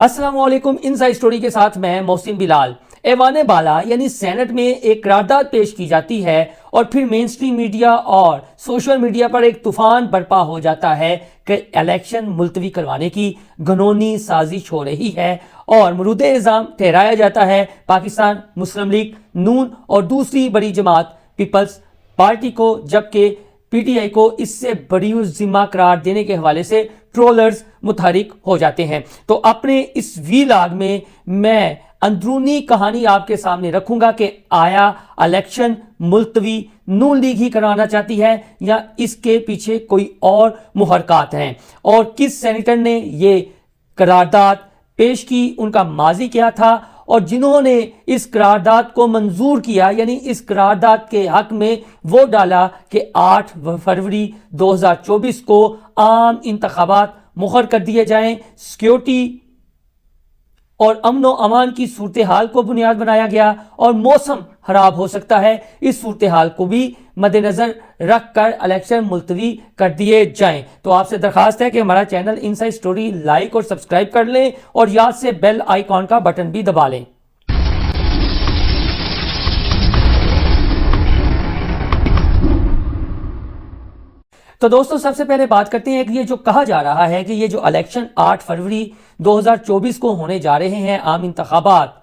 अस्सलाम वालेकुम। Inside story के साथ मैं मोहसिन बिलाल। ऐवान बाला यानी सेनेट में एक करारदाद पेश की जाती है और फिर मेन स्ट्रीम मीडिया और सोशल मीडिया पर एक तूफान बर्पा हो जाता है कि इलेक्शन मुलतवी करवाने की घनौनी साजिश हो रही है और मरूद इल्ज़ाम ठहराया जाता है पाकिस्तान मुस्लिम लीग नून और दूसरी बड़ी जमात पीपल्स पार्टी को, जबकि पीटीआई को इससे बड़ी जिम्मा करार देने के हवाले से ट्रोलर्स मुतहरिक हो जाते हैं। तो अपने इस वीलॉग में मैं अंदरूनी कहानी आपके सामने रखूंगा कि आया इलेक्शन मुलतवी नून लीग ही कराना चाहती है या इसके पीछे कोई और मुहरकात हैं, और किस सेनेटर ने ये करारदाद पेश की, उनका माजी क्या था, और जिन्होंने इस करारदाद को मंजूर किया यानी इस करारदाद के हक में वोट डाला कि 8 फरवरी 2024 को आम इंतखाबात मुकर कर दिए जाएं। सिक्योरिटी और अमन व अमान की सूरत हाल को बुनियाद बनाया गया और मौसम खराब हो सकता है, इस सूरत हाल को भी मद्देनजर रख कर इलेक्शन मुलतवी कर दिए जाएं। तो आपसे दरखास्त है कि हमारा चैनल इनसाइड स्टोरी लाइक और सब्सक्राइब कर लें और याद से बेल आइकॉन का बटन भी दबा लें। तो दोस्तों, सबसे पहले बात करते हैं कि ये जो कहा जा रहा है कि ये जो इलेक्शन 8 फरवरी 2024 को होने जा रहे हैं आम इंतखाबात,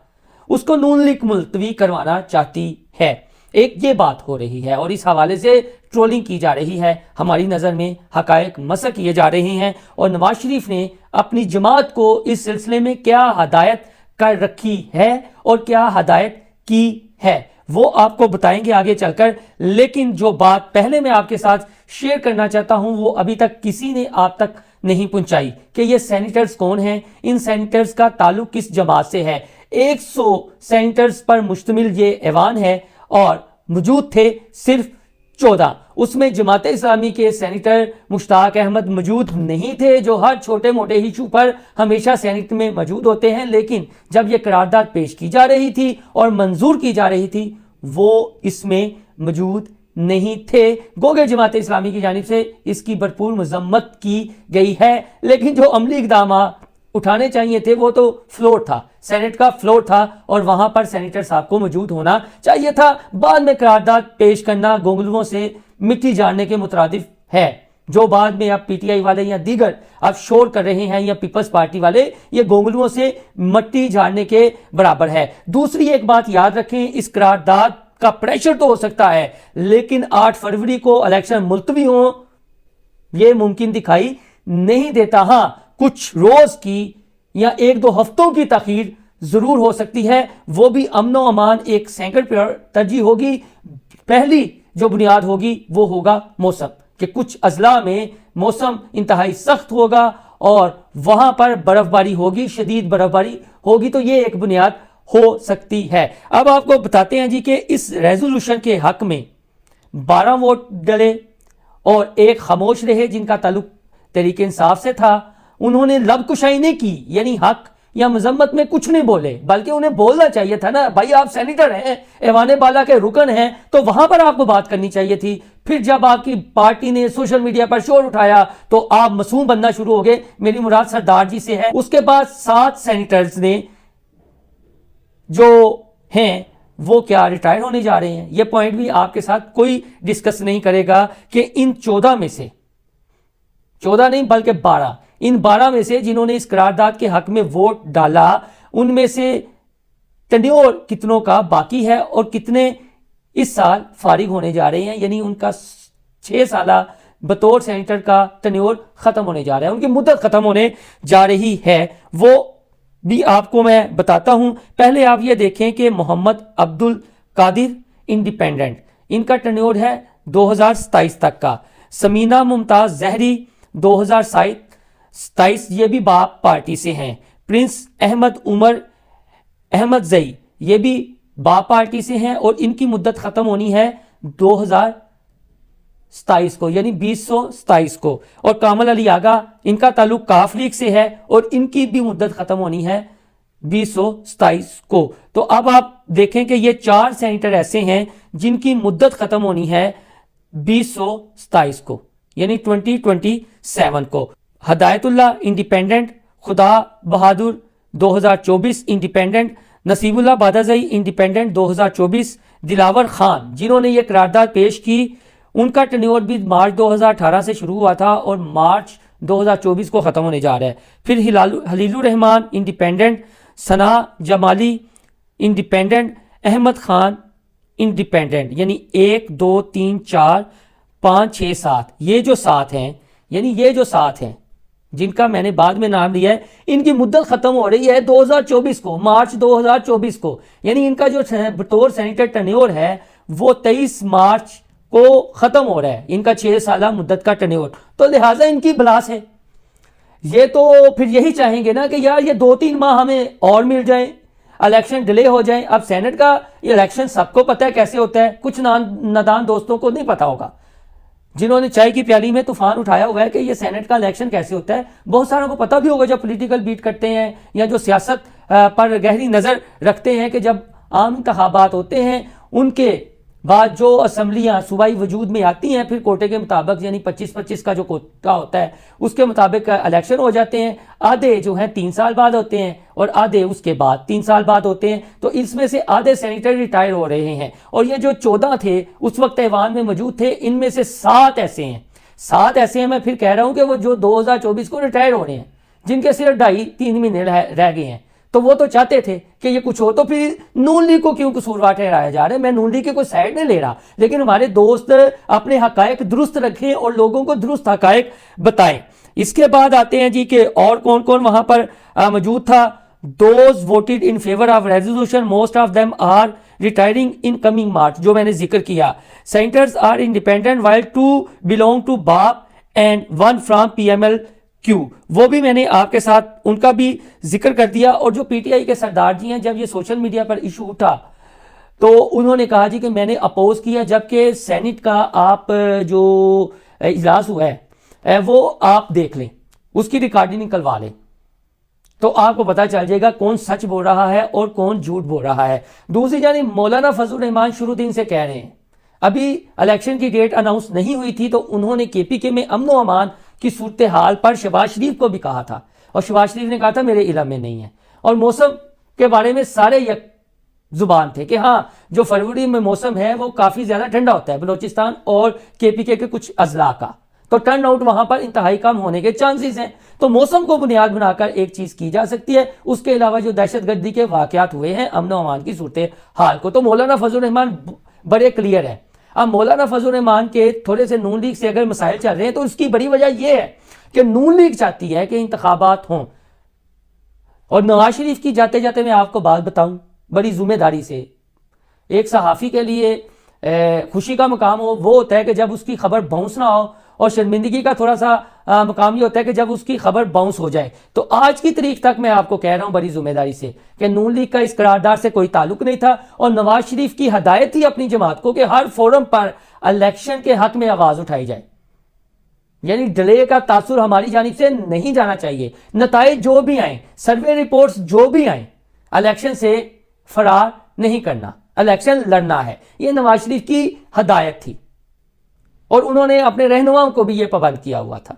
उसको नून लीग मुलतवी करवाना चाहती है। एक ये बात हो रही है और इस हवाले से ट्रोलिंग की जा रही है। हमारी नज़र में हकायक मसक किए जा रहे हैं और नवाज शरीफ ने अपनी जमात को इस सिलसिले में क्या हदायत कर रखी है और क्या हदायत की है वो आपको बताएंगे आगे चलकर। लेकिन जो बात पहले मैं आपके साथ शेयर करना चाहता हूं वो अभी तक किसी ने आप तक नहीं पहुंचाई कि ये सेनेटर्स कौन हैं, इन सेनेटर्स का ताल्लुक किस जमात से है। 100 सेनेटर्स पर मुश्तमिल ये ऐवान है और मौजूद थे सिर्फ 14। उसमें जमात इस्लामी के सेनेटर मुश्ताक अहमद मौजूद नहीं थे, जो हर छोटे मोटे इशू पर हमेशा सेनेट में मौजूद होते हैं। लेकिन जब यह करारदाद पेश की जा रही थी और मंजूर की जा रही थी वो इसमें मौजूद नहीं थे। गोगे जमात इस्लामी की जानिब से इसकी भरपूर मजम्मत की गई है, लेकिन जो अमली इक़दाम उठाने चाहिए थे वो तो फ्लोर था, सेनेट का फ्लोर था और वहां पर सेनेटर साहब को मौजूद होना चाहिए था। बाद में करारदाद पेश करना गोंगलुओं से मिट्टी झाड़ने के मुतरादिफ है, जो बाद में अब पीटीआई वाले या दीगर अब शोर कर रहे हैं या पीपल्स पार्टी वाले, ये गोंगलुओं से मिट्टी झाड़ने के बराबर है। दूसरी एक बात याद रखें, इस करारदाद का प्रेशर तो हो सकता है लेकिन 8 फरवरी को इलेक्शन मुलतवी हो ये मुमकिन दिखाई नहीं देता। हाँ, कुछ रोज की या 1-2 हफ्तों की तखीर जरूर हो सकती है, वो भी अमन व अमान एक सेकंड तरजीह होगी। पहली जो बुनियाद होगी वो होगा मौसम, कि कुछ अजला में मौसम इंतहाई सख्त होगा और वहां पर बर्फबारी होगी, शदीद बर्फबारी होगी, तो ये एक बुनियाद हो सकती है। अब आपको बताते हैं जी कि इस रेजोल्यूशन के हक में 12 वोट डले और एक खामोश रहे जिनका ताल्लुक तहरीक इंसाफ से था। उन्होंने लबकुशाई नहीं की, यानी हक या मजम्मत में कुछ नहीं बोले, बल्कि उन्हें बोलना चाहिए था ना, भाई आप सेनेटर हैं, ऐवान बाला के रुकन हैं, तो वहां पर आपको बात करनी चाहिए थी। फिर जब आपकी पार्टी ने सोशल मीडिया पर शोर उठाया तो आप मासूम बनना शुरू हो गए। मेरी मुराद सरदार जी से है। उसके बाद 7 सेनेटर्स ने जो हैं वो क्या रिटायर होने जा रहे हैं, ये पॉइंट भी आपके साथ कोई डिस्कस नहीं करेगा कि इन 14 में से 14 नहीं बल्कि 12, इन 12 में से जिन्होंने इस करारदाद के हक में वोट डाला उनमें से टेन्योर कितनों का बाकी है और कितने इस साल फारिग होने जा रहे हैं, यानी उनका 6 साल बतौर सेनेटर का टेन्योर खत्म होने जा रहा है, उनकी मुद्दत खत्म होने जा रही है। वो भी आपको मैं बताता हूं। पहले आप ये देखें कि मोहम्मद अब्दुल कादिर इंडिपेंडेंट, इनका टेन्योर है 2027 तक का। समीना मुमताज जहरी 2027, ये भी बाप पार्टी से हैं। प्रिंस अहमद उमर अहमद जई, ये भी बाप पार्टी से हैं और इनकी मुद्दत खत्म होनी है 2027 को, यानी 2027 को। और कामल अली आगा, इनका ताल्लुक काफ लीग से है और इनकी भी मुद्दत खत्म होनी है 2027 को। तो अब आप देखें कि ये 4 सेनेटर ऐसे हैं जिनकी मुद्दत खत्म होनी है 2027 को, यानी 2027 को। हदायतुल्लाह इंडिपेंडेंट, खुदा बहादुर 2024 इंडिपेंडेंट, नसीबुल्लाह बादाज़ई इंडिपेंडेंट 2024, दिलावर खान जिन्होंने ये करारदाद पेश की, उनका टेन्योर भी मार्च 2018 से शुरू हुआ था और मार्च 2024 को ख़त्म होने जा रहा है। फिर हलीलुर रहमान इंडिपेंडेंट, सना जमाली इंडिपेंडेंट, अहमद खान इंडिपेंडेंट, यानी 1 2 3 4 5 6 7, ये जो 7 हैं, यानी ये जो 7 हैं जिनका मैंने बाद में नाम लिया है, इनकी मुद्दत खत्म हो रही है 2024 को, मार्च 2024 को, यानी इनका जो बतौर सेनेटर टेन्योर है वो 23 मार्च को खत्म हो रहा है, इनका 6 साल मुद्दत का टेन्योर। तो लिहाजा इनकी बलास है। ये तो फिर यही चाहेंगे ना कि यार ये 2-3 माह हमें और मिल जाए, इलेक्शन डिले हो जाए। अब सेनेट का इलेक्शन सबको पता है कैसे होता है, कुछ नादान दोस्तों को नहीं पता होगा, जिन्होंने चाय की प्याली में तूफान उठाया हुआ है कि ये सेनेट का इलेक्शन कैसे होता है। बहुत सारों को पता भी होगा जो पॉलिटिकल बीट करते हैं या जो सियासत पर गहरी नज़र रखते हैं कि जब आम इंतखाबात होते हैं उनके बाद जो असम्बलियाँ सूबाई वजूद में आती हैं, फिर कोटे के मुताबिक यानी 25-25 का जो कोटा होता है उसके मुताबिक इलेक्शन हो जाते हैं। आधे जो हैं 3 साल बाद होते हैं और आधे उसके बाद 3 साल बाद होते हैं। तो इसमें से आधे सेनेटर रिटायर हो रहे हैं और ये जो 14 थे उस वक्त ऐवान में मौजूद थे, इनमें से 7 ऐसे हैं, 7 ऐसे हैं, मैं फिर कह रहा हूँ कि वो जो 2024 को रिटायर होने हैं, जिनके सिर्फ 2.5-3 महीने रह गए हैं। तो वो तो चाहते थे कि ये कुछ हो, तो फिर नून लीग को क्यों कसूरवार ठहराया जा रहा है। मैं नून लीग के कोई साइड नहीं ले रहा, लेकिन हमारे दोस्त अपने हकायक दुरुस्त रखें और लोगों को दुरुस्त हकायक बताएं। इसके बाद आते हैं जी कि और कौन कौन वहां पर मौजूद था। Those voted in favour of resolution, most of them are retiring in coming March, जो मैंने जिक्र किया। Senators are independent while 2 belong to BAP and 1 from PML Q, वो भी मैंने आपके साथ उनका भी जिक्र कर दिया। और जो PTI के सरदार जी हैं, जब ये सोशल मीडिया पर इशू उठा तो उन्होंने कहा जी कि मैंने अपोज किया, जबकि सेनेट का आप जो इजलास हुआ है वो आप देख लें, उसकी रिकॉर्डिंग निकलवा लें, तो आपको पता चल जाएगा कौन सच बोल रहा है और कौन झूठ बोल रहा है। दूसरी जानिब मौलाना फजल रहमान शुरू दिन से कह रहे हैं, अभी इलेक्शन की डेट अनाउंस नहीं हुई थी तो उन्होंने KPK में अमन व अमान की सूरत हाल पर शहबाज शरीफ को भी कहा था और शहबाज शरीफ ने कहा था मेरे इल्म में नहीं है। और मौसम के बारे में सारे एक जुबान थे कि हाँ जो फरवरी में मौसम है वो काफ़ी ज़्यादा ठंडा होता है बलूचिस्तान और KPK के कुछ अजला का, तो टर्न आउट वहां पर इंतहाई कम होने के चांसेस हैं। तो मौसम को बुनियाद बनाकर एक चीज़ की जा सकती है, उसके अलावा जो दहशतगर्दी के वाक़यात हुए हैं, अमन व अमान की सूरत हाल को तो मौलाना फजल रहमान बड़े क्लियर है। अब मौलाना फजल रहमान के थोड़े से नून लीग से अगर मसाइल चल रहे हैं तो उसकी बड़ी वजह यह है कि नून लीग चाहती है कि इंतखाबात हों। और नवाज शरीफ की जाते जाते मैं आपको बात बताऊं बड़ी जिम्मेदारी से, एक सहाफ़ी के लिए खुशी का मकाम हो वो होता है कि जब उसकी खबर बाउंस ना हो, और शर्मिंदगी का थोड़ा सा मकाम ये होता है कि जब उसकी खबर बाउंस हो जाए। तो आज की तारीख तक मैं आपको कह रहा हूं बड़ी जिम्मेदारी से कि नून लीग का इस करारदाद से कोई ताल्लुक नहीं था और नवाज शरीफ की हदायत थी अपनी जमात को कि हर फोरम पर इलेक्शन के हक में आवाज उठाई जाए, यानी डिले का तासुर हमारी जानिब से नहीं जाना चाहिए। नताइज जो भी आए, सर्वे रिपोर्ट्स जो भी आए, इलेक्शन से फरार नहीं करना, इलेक्शन लड़ना है, ये नवाज शरीफ की हदायत थी और उन्होंने अपने रहनुमाओं को भी ये पाबंद किया हुआ था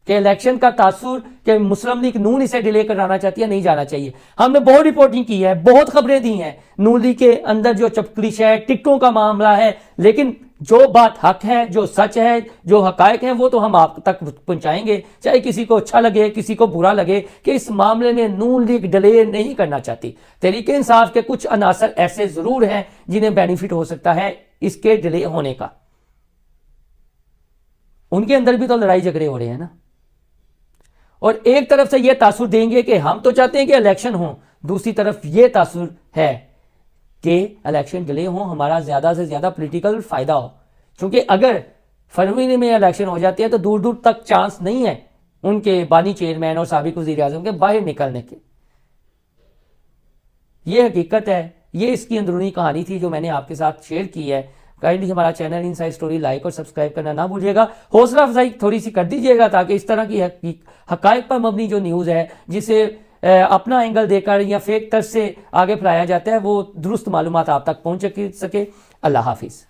कि इलेक्शन का तासुर कि मुस्लिम लीग नून इसे डिले कराना चाहती है, नहीं जाना चाहिए। हमने बहुत रिपोर्टिंग की है, बहुत खबरें दी हैं नून लीग के अंदर जो चपकलिश है, टिकटों का मामला है, लेकिन जो बात हक है, जो सच है, जो हकायक हैं, वो तो हम आप तक पहुंचाएंगे, चाहे किसी को अच्छा लगे किसी को बुरा लगे कि इस मामले में नून लीग डिले नहीं करना चाहती। तहरीके इंसाफ के कुछ अनासर ऐसे जरूर हैं जिन्हें बेनिफिट हो सकता है इसके डिले होने का, उनके अंदर भी तो लड़ाई झगड़े हो रहे हैं ना। और एक तरफ से यह तासुर देंगे कि हम तो चाहते हैं कि इलेक्शन हो, दूसरी तरफ यह तासुर है कि इलेक्शन डिले हो, हमारा ज्यादा से ज्यादा पॉलिटिकल फायदा हो, क्योंकि अगर फरवरी में इलेक्शन हो जाती है तो दूर दूर तक चांस नहीं है उनके बानी चेयरमैन और साबिक वज़ीर आज़म के बाहर निकलने के। यह हकीकत है, ये इसकी अंदरूनी कहानी थी जो मैंने आपके साथ शेयर की है। काइंडली हमारा चैनल इनसाइड स्टोरी लाइक और सब्सक्राइब करना ना भूलिएगा, हौसला अफजाई थोड़ी सी कर दीजिएगा ताकि इस तरह की हकायक पर मबनी जो न्यूज़ है जिसे अपना एंगल देकर या फेक तर्ज से आगे फैलाया जाता है वो दुरुस्त मालूमात आप तक पहुंच सके। अल्लाह हाफिज़।